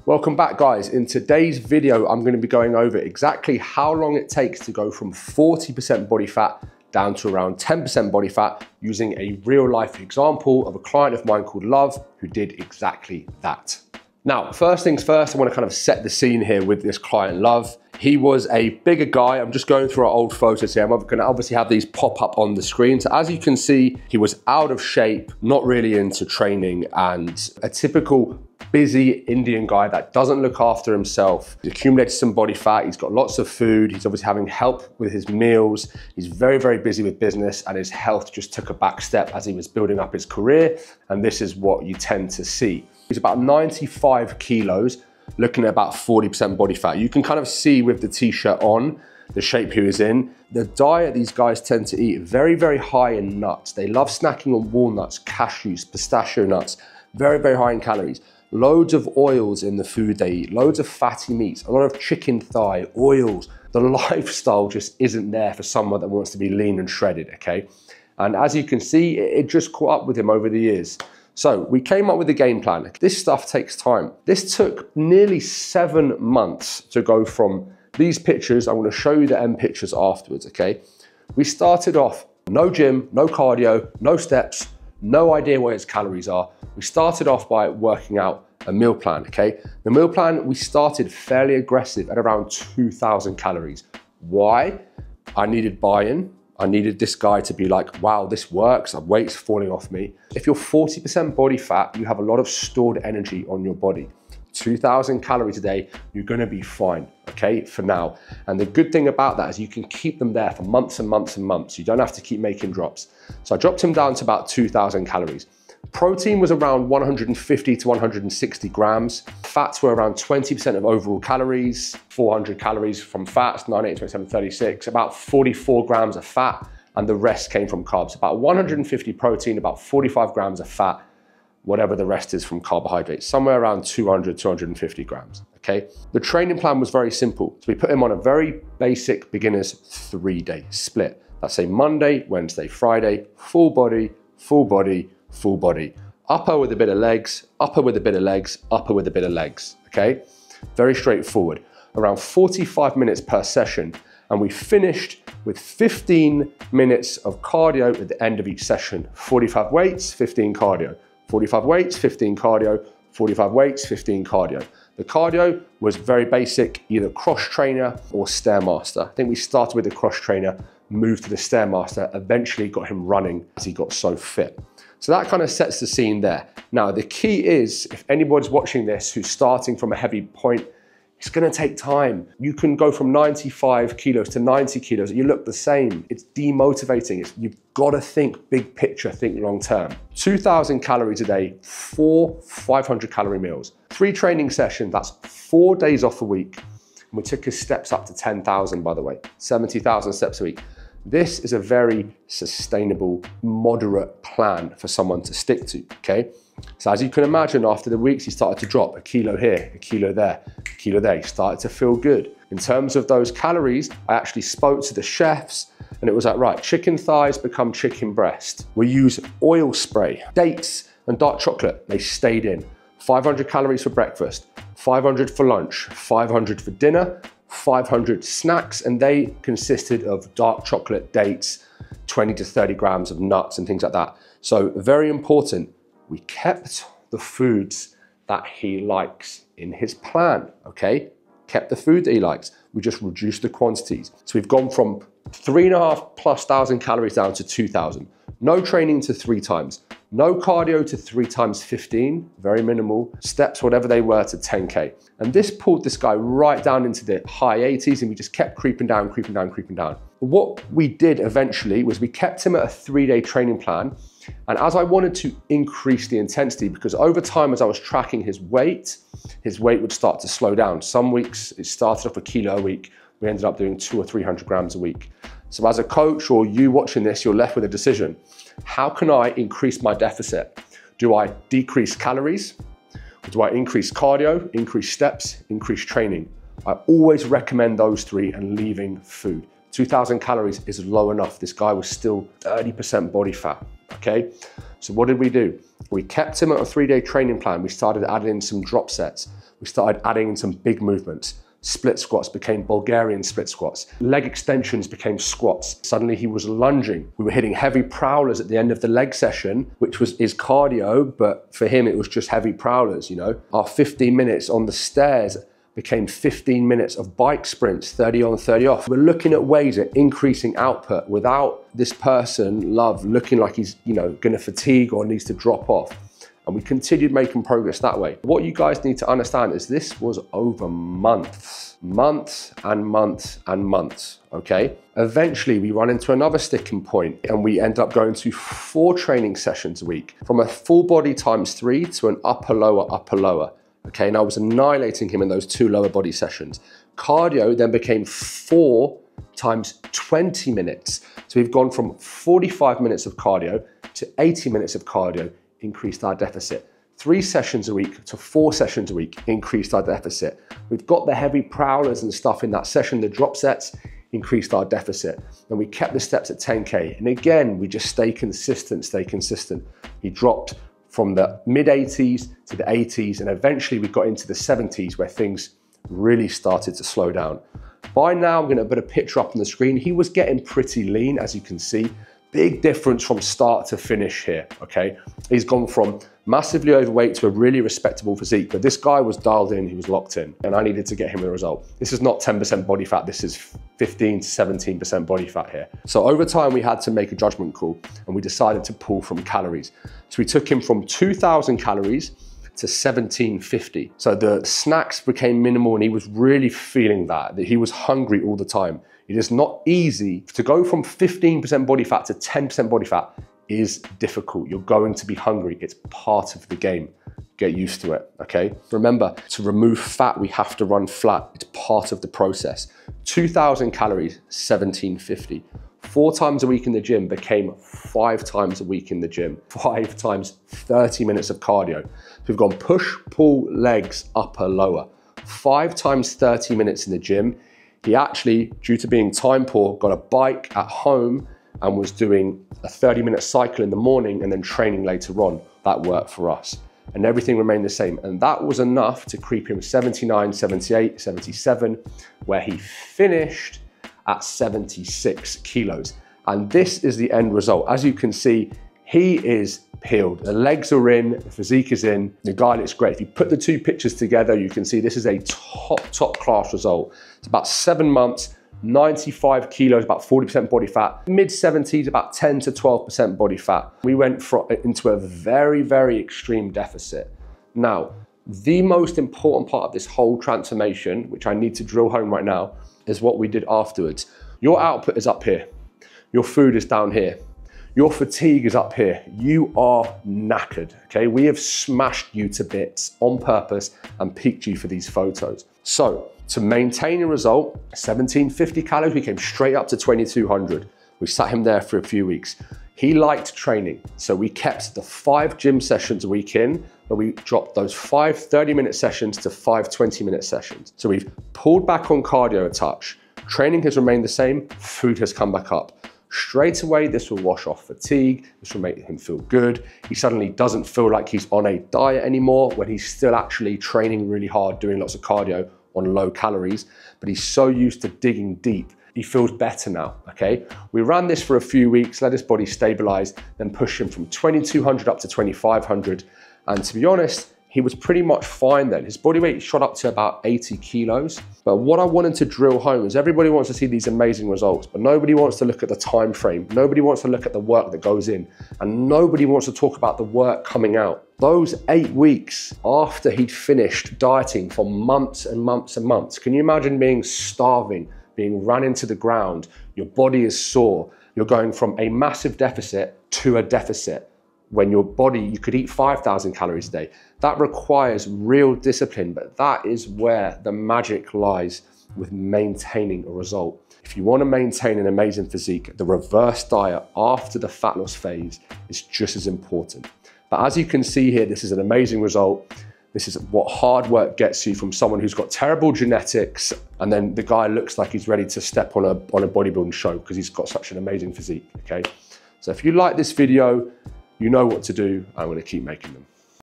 Welcome back, guys. In today's video, I'm going to be going over exactly how long it takes to go from 40% body fat down to around 10% body fat using a real life example of a client of mine called Love who did exactly that. Now, first things first, I want to kind of set the scene here with this client Love. He was a bigger guy. I'm just going through our old photos here. I'm going to obviously have these pop up on the screen. So as you can see, he was out of shape, not really into training, and a typical busy Indian guy that doesn't look after himself. He's accumulated some body fat. He's got lots of food. He's obviously having help with his meals. He's very, very busy with business, and his health just took a back step as he was building up his career. And this is what you tend to see. He's about 95 kilos, looking at about 40% body fat. You can kind of see with the t-shirt on, the shape he was in. The diet these guys tend to eat, very, very high in nuts. They love snacking on walnuts, cashews, pistachio nuts, very, very high in calories. Loads of oils in the food they eat, loads of fatty meats, a lot of chicken thigh, oils. The lifestyle just isn't there for someone that wants to be lean and shredded, okay? And as you can see, it just caught up with him over the years. So we came up with a game plan. This stuff takes time. This took nearly 7 months to go from these pictures. I'm gonna show you the end pictures afterwards, okay? We started off, no gym, no cardio, no steps, no idea what his calories are. We started off by working out a meal plan, okay? The meal plan, we started fairly aggressive at around 2,000 calories. Why? I needed buy-in. I needed this guy to be like, wow, this works, weight's falling off me. If you're 40% body fat, you have a lot of stored energy on your body. 2,000 calories a day, you're gonna be fine, okay, for now. And the good thing about that is you can keep them there for months and months and months. You don't have to keep making drops. So I dropped him down to about 2,000 calories. Protein was around 150 to 160 grams. Fats were around 20% of overall calories, 400 calories from fats, 98, 27, 36, about 44 grams of fat, and the rest came from carbs. About 150 protein, about 45 grams of fat, whatever the rest is from carbohydrates, somewhere around 200, 250 grams, okay? The training plan was very simple. So we put him on a very basic beginner's 3-day split. That's a Monday, Wednesday, Friday, full body, full body, full body. Upper with a bit of legs, upper with a bit of legs, upper with a bit of legs, okay? Very straightforward. Around 45 minutes per session, and we finished with 15 minutes of cardio at the end of each session. 45 weights, 15 cardio. 45 weights, 15 cardio, 45 weights, 15 cardio. The cardio was very basic, either cross trainer or stairmaster. I think we started with the cross trainer, moved to the stairmaster, eventually got him running as he got so fit. So that kind of sets the scene there. Now, the key is, if anybody's watching this who's starting from a heavy point, it's gonna take time. You can go from 95 kilos to 90 kilos, you look the same. It's demotivating. You've gotta think big picture, think long term. 2,000 calories a day, 4 500 calorie meals. 3 training sessions, that's 4 days off a week. And we took his steps up to 10,000, by the way, 70,000 steps a week. This is a very sustainable, moderate plan for someone to stick to, okay? So as you can imagine, after the weeks, he started to drop a kilo here, a kilo there, a kilo there. He started to feel good. In terms of those calories, I actually spoke to the chefs and it was like, right, chicken thighs become chicken breast. We use oil spray, dates and dark chocolate, they stayed in. 500 calories for breakfast, 500 for lunch, 500 for dinner, 500 snacks, and they consisted of dark chocolate, dates, 20 to 30 grams of nuts and things like that. So very important, we kept the foods that he likes in his plan, okay? Kept the food that he likes. We just reduced the quantities. So we've gone from 3,500+ calories down to 2,000. No training to 3 times. No cardio to 3 times 15, very minimal. Steps, whatever they were, to 10K. And this pulled this guy right down into the high 80s, and we just kept creeping down, creeping down, creeping down. What we did eventually was we kept him at a 3-day training plan. And as I wanted to increase the intensity, because over time, as I was tracking his weight would start to slow down. Some weeks it started off a kilo a week. We ended up doing 200 or 300 grams a week. So as a coach, or you watching this, you're left with a decision. How can I increase my deficit? Do I decrease calories? Or do I increase cardio, increase steps, increase training? I always recommend those 3 and leaving food. 2,000 calories is low enough. This guy was still 30% body fat, okay? So what did we do? We kept him at a 3-day training plan. We started adding in some drop sets. We started adding in some big movements. Split squats became Bulgarian split squats. Leg extensions became squats. Suddenly he was lunging. We were hitting heavy prowlers at the end of the leg session, which was his cardio, but for him it was just heavy prowlers, you know. Our 15 minutes on the stairs became 15 minutes of bike sprints, 30 on, 30 off. We're looking at ways of increasing output without this person, Love, looking like he's, you know, gonna fatigue or needs to drop off. And we continued making progress that way. What you guys need to understand is this was over months and months and months, okay? Eventually we run into another sticking point and we end up going to 4 training sessions a week, from a full body ×3 to an upper lower. Okay, and I was annihilating him in those 2 lower body sessions. Cardio then became 4 × 20 minutes. So we've gone from 45 minutes of cardio to 80 minutes of cardio, increased our deficit. 3 sessions a week to 4 sessions a week, increased our deficit. We've got the heavy prowlers and stuff in that session, the drop sets, increased our deficit. And we kept the steps at 10K. And again, we just stay consistent. He dropped from the mid-80s to the 80s, and eventually we got into the 70s where things really started to slow down. By now, I'm gonna put a picture up on the screen. He was getting pretty lean, as you can see. Big difference from start to finish here, okay? He's gone from massively overweight to a really respectable physique, but this guy was dialed in, he was locked in, and I needed to get him a result. This is not 10% body fat, this is 15 to 17% body fat here. So over time, we had to make a judgment call, and we decided to pull from calories. So we took him from 2,000 calories to 1,750. So the snacks became minimal, and he was really feeling that he was hungry all the time. It is not easy to go from 15% body fat to 10% body fat is difficult. You're going to be hungry. It's part of the game. Get used to it, okay? Remember, to remove fat, we have to run flat. It's part of the process. 2,000 calories, 1,750. 4 times a week in the gym became 5 times a week in the gym. 5 times 30 minutes of cardio. So we've gone push, pull, legs, upper, lower. 5 times 30 minutes in the gym. He actually, due to being time poor, got a bike at home and was doing a 30-minute cycle in the morning and then training later on. That worked for us. And everything remained the same. And that was enough to creep him 79, 78, 77, where he finished at 76 kilos. And this is the end result. As you can see, he is peeled. The legs are in, the physique is in, the guy looks great. If you put the 2 pictures together, you can see this is a top class result. It's about 7 months, 95 kilos, about 40% body fat, mid-70s, about 10 to 12% body fat. We went into a very extreme deficit. Now, the most important part of this whole transformation, which I need to drill home right now, is what we did afterwards. Your output is up here. Your food is down here. Your fatigue is up here. You are knackered, okay? We have smashed you to bits on purpose and peaked you for these photos. So to maintain a result, 1,750 calories, we came straight up to 2,200. We sat him there for a few weeks. He liked training, so we kept the 5 gym sessions a week in, but we dropped those 5 30-minute sessions to 5 20-minute sessions. So we've pulled back on cardio a touch. Training has remained the same, food has come back up. Straight away, this will wash off fatigue, this will make him feel good. He suddenly doesn't feel like he's on a diet anymore when he's still actually training really hard, doing lots of cardio on low calories, but he's so used to digging deep. He feels better now, okay? We ran this for a few weeks, let his body stabilize, then push him from 2,200 up to 2,500. And to be honest, he was pretty much fine then. His body weight shot up to about 80 kilos. But what I wanted to drill home is everybody wants to see these amazing results, but nobody wants to look at the time frame. Nobody wants to look at the work that goes in, and nobody wants to talk about the work coming out. Those 8 weeks after he'd finished dieting for months and months and months, can you imagine being starving, being run into the ground, your body is sore, you're going from a massive deficit to a deficit. When your body, you could eat 5,000 calories a day. That requires real discipline, but that is where the magic lies with maintaining a result. If you want to maintain an amazing physique, the reverse diet after the fat loss phase is just as important. But as you can see here, this is an amazing result. This is what hard work gets you from someone who's got terrible genetics, and then the guy looks like he's ready to step on a bodybuilding show because he's got such an amazing physique, okay? So if you like this video, you know what to do. I'm gonna keep making them.